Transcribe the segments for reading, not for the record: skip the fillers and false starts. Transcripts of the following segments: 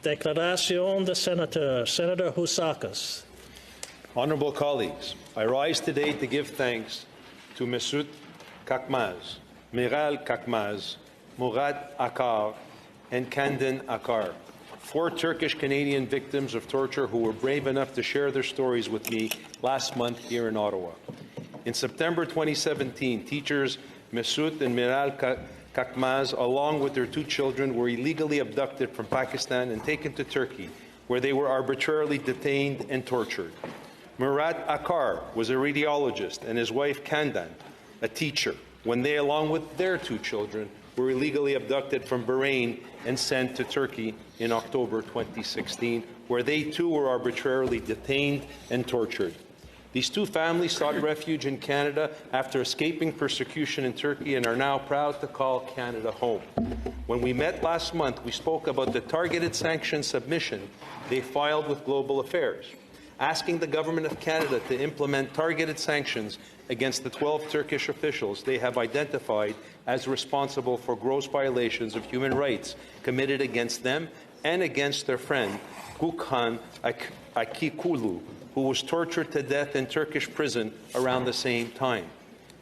Declaración de Senatör, Senator Hausakos. Honorable colleagues, I rise today to give thanks to Mesut Kaçmaz, Miral Kaçmaz, Murat Acar, and Candan Acar, 4 Turkish-Canadian victims of torture who were brave enough to share their stories with me last month here in Ottawa. In September 2017, teachers Mesut and Miral Kaçmaz, along with their 2 children, were illegally abducted from Pakistan and taken to Turkey, where they were arbitrarily detained and tortured. Murat Acar was a radiologist and his wife Candan, a teacher, when they, along with their 2 children, were illegally abducted from Bahrain and sent to Turkey in October 2016, where they too were arbitrarily detained and tortured. These 2 families sought refuge in Canada after escaping persecution in Turkey and are now proud to call Canada home. When we met last month, we spoke about the targeted sanction submission they filed with Global Affairs, asking the Government of Canada to implement targeted sanctions against the 12 Turkish officials they have identified as responsible for gross violations of human rights committed against them and against their friend Gökhan Açıkkollu, who was tortured to death in Turkish prison around the same time.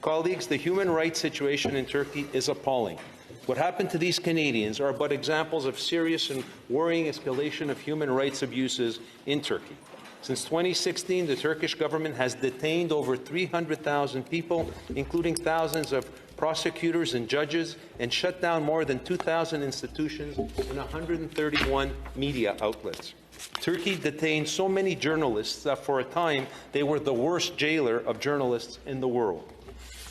Colleagues, the human rights situation in Turkey is appalling. What happened to these Canadians are but examples of serious and worrying escalation of human rights abuses in Turkey. Since 2016, the Turkish government has detained over 300,000 people, including thousands of prosecutors and judges, and shut down more than 2,000 institutions and 131 media outlets. Turkey detained so many journalists that for a time they were the worst jailer of journalists in the world.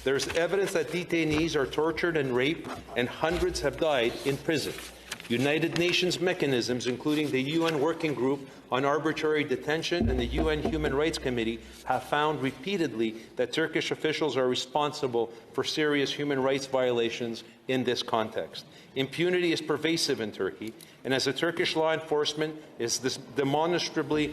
There's evidence that detainees are tortured and raped, and hundreds have died in prison. United Nations mechanisms, including the UN Working Group on Arbitrary Detention and the UN Human Rights Committee, have found repeatedly that Turkish officials are responsible for serious human rights violations in this context. Impunity is pervasive in Turkey, and as a Turkish law enforcement is demonstrably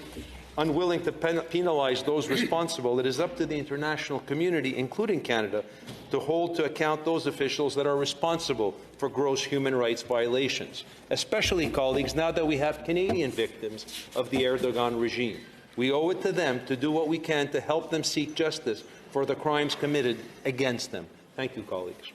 unwilling to penalize those responsible, it is up to the international community, including Canada, to hold to account those officials that are responsible for gross human rights violations, especially, colleagues, now that we have Canadian victims of the Erdogan regime. We owe it to them to do what we can to help them seek justice for the crimes committed against them. Thank you, colleagues.